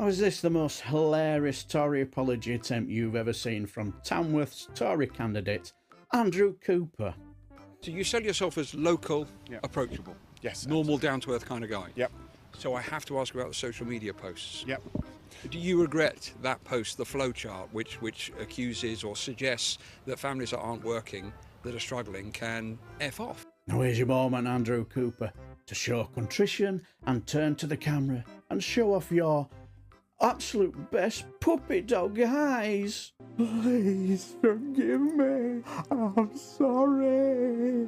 Or is this the most hilarious Tory apology attempt you've ever seen from Tamworth's Tory candidate, Andrew Cooper? So you sell yourself as local, approachable, Yes, normal, down-to-earth kind of guy. Yep. So I have to ask about the social media posts. Yep. Do you regret that post, the flowchart, which accuses or suggests that families that aren't working, that are struggling, can F off? Now here's your moment, Andrew Cooper, to show contrition and turn to the camera and show off your absolute best puppy dog eyes. Please forgive me. I'm sorry.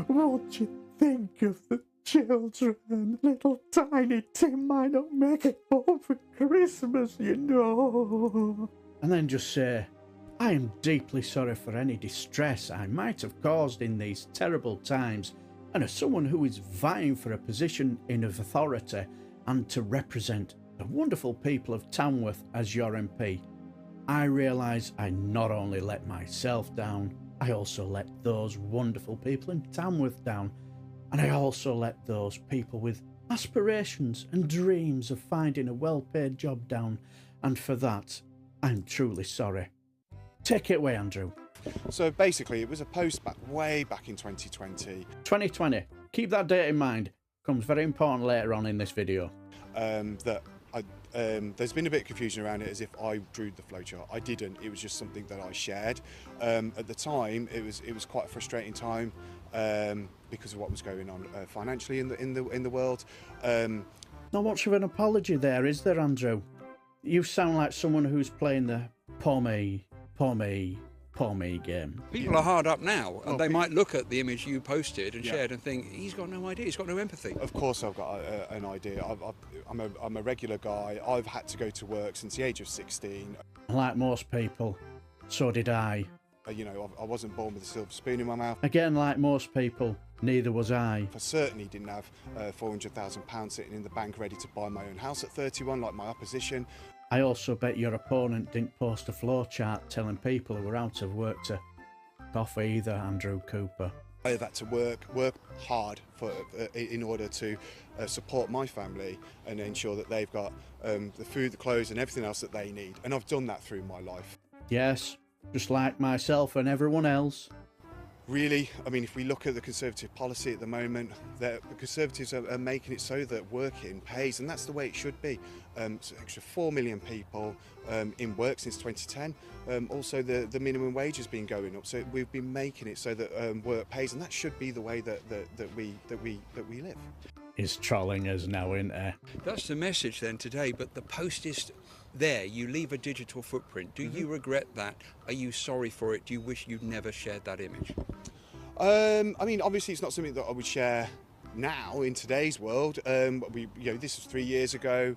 What you think of the children? Little tiny Tim might not make it home for Christmas, you know. And then just say, I am deeply sorry for any distress I might have caused in these terrible times, and as someone who is vying for a position in of authority and to represent the wonderful people of Tamworth as your MP, I realise I not only let myself down, I also let those wonderful people in Tamworth down, and I also let those people with aspirations and dreams of finding a well-paid job down, and for that, I'm truly sorry. Take it away, Andrew. So basically, it was a post way back in 2020. 2020. Keep that date in mind. Comes very important later on in this video. There's been a bit of confusion around it as if I drew the flowchart. I didn't. It was just something that I shared. At the time, it was quite a frustrating time because of what was going on financially in the world. Not much of an apology there, is there, Andrew? You sound like someone who's playing the poor me game. People are hard up now, and they might look at the image you posted and shared and think, he's got no idea, he's got no empathy. Of course I've got an idea. I'm a regular guy. I've had to go to work since the age of 16. Like most people, so did I. I wasn't born with a silver spoon in my mouth. Again, like most people, neither was I. I certainly didn't have £400,000 sitting in the bank ready to buy my own house at 31 like my opposition. I also bet your opponent didn't post a flowchart telling people who were out of work to off either, Andrew Cooper. I've had to work hard in order to support my family and ensure that they've got the food, the clothes and everything else that they need. And I've done that through my life. Yes, just like myself and everyone else. Really, I mean, if we look at the Conservative policy at the moment, the Conservatives are making it so that working pays, and that's the way it should be. So extra 4 million people in work since 2010. Also, the minimum wage has been going up, so we've been making it so that work pays, and that should be the way that we live. Is trolling us now, isn't there? That's the message then today, but the post is there. You leave a digital footprint. Do you regret that? Are you sorry for it? Do you wish you'd never shared that image? I mean, obviously it's not something that I would share now in today's world. This was 3 years ago.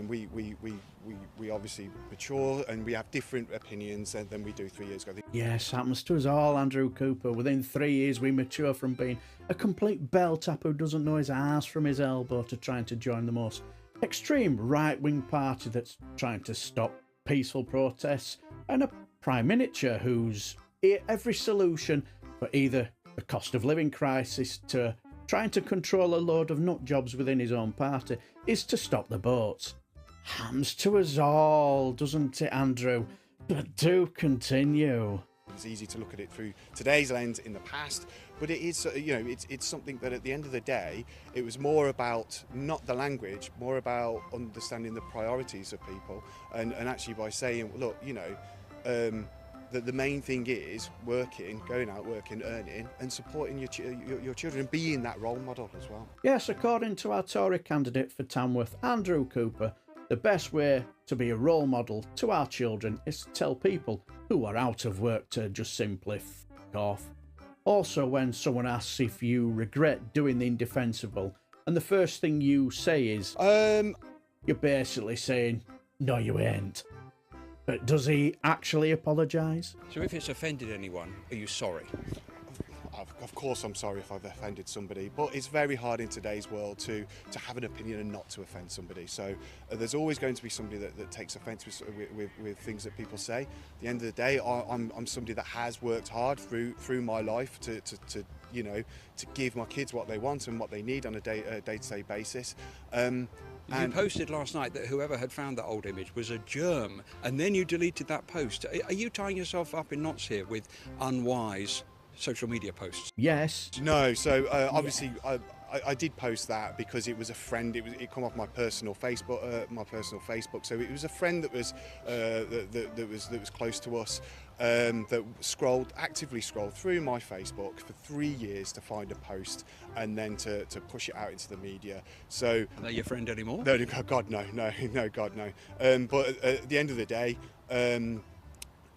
We obviously mature and we have different opinions than we do 3 years ago. Yes, happens to us all, Andrew Cooper. Within 3 years, we mature from being a complete bell tap who doesn't know his arse from his elbow to trying to join the most extreme right-wing party that's trying to stop peaceful protests, and a prime minister whose every solution for either the cost of living crisis to trying to control a load of nut jobs within his own party is to stop the boats. Happens to us all, doesn't it, Andrew? But do continue. It's easy to look at it through today's lens in the past, but it is, it's something that at the end of the day, it was more about not the language, more about understanding the priorities of people, and actually by saying, look, the main thing is working, going out, working, earning, and supporting your children, and being that role model as well. Yes, according to our Tory candidate for Tamworth, Andrew Cooper, the best way to be a role model to our children is to tell people who are out of work to just simply f*** off. Also, when someone asks if you regret doing the indefensible, and the first thing you say is, you're basically saying, no you ain't. But does he actually apologise? So if it's offended anyone, are you sorry? Of course I'm sorry if I've offended somebody, but it's very hard in today's world to have an opinion and not to offend somebody. So there's always going to be somebody that takes offence with things that people say. At the end of the day, I'm somebody that has worked hard through my life to give my kids what they want and what they need on a day-to-day basis. You posted last night that whoever had found that old image was a germ, and then you deleted that post. Are you tying yourself up in knots here with unwise social media posts? Yes. No, so obviously I did post that because it was a friend. It come off my personal Facebook. So it was a friend that was that was close to us, that actively scrolled through my Facebook for 3 years to find a post and then to push it out into the media. So Are they your friend anymore? no, God no, God no. But at the end of the day.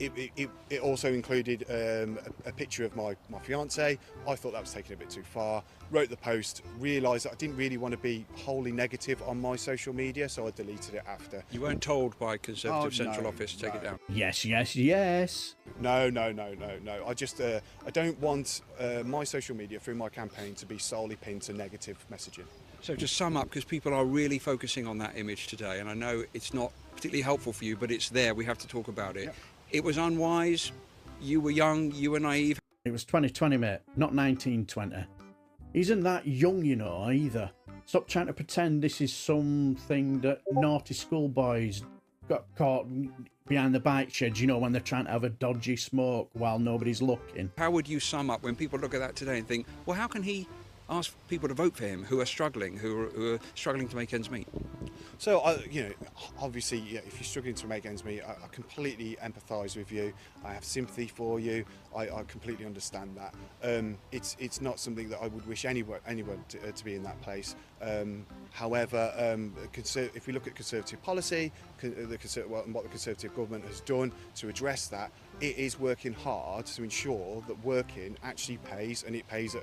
It also included a picture of my fiance. I thought that was taken a bit too far. Wrote the post, realised that I didn't really want to be wholly negative on my social media, so I deleted it after. You weren't told by Conservative Oh, Central no, Office to take it down? Yes, yes, yes. No. I just I don't want my social media through my campaign to be solely pinned to negative messaging. So to sum up, because people are really focusing on that image today, and I know it's not particularly helpful for you, but it's there, we have to talk about it. Yep. It was unwise, you were young, you were naive. It was 2020, mate, not 1920. He isn't that young, you know, either. Stop trying to pretend this is something that naughty schoolboys got caught behind the bike sheds, you know, when they're trying to have a dodgy smoke while nobody's looking. How would you sum up when people look at that today and think, well, how can he ask people to vote for him who are struggling, who are struggling to make ends meet? So, obviously, yeah, if you're struggling to make ends meet, I completely empathise with you. I have sympathy for you. I completely understand that. It's not something that I would wish anyone to be in that place. However, if we look at Conservative policy, what the Conservative government has done to address that, it is working hard to ensure that working actually pays, and it pays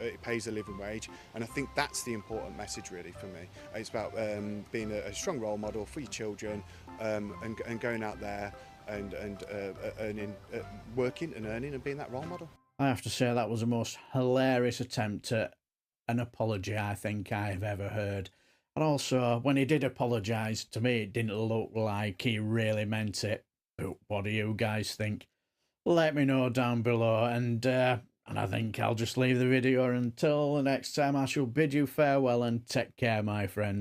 a living wage. And I think that's the important message, really, for me. It's about being a strong role model for your children, and going out there and earning, working and earning, and being that role model. I have to say that was the most hilarious attempt at an apology I think I've ever heard. And also, when he did apologise, to me it didn't look like he really meant it. But what do you guys think? Let me know down below, and I think I'll just leave the video until the next time. I shall bid you farewell and take care, my friends.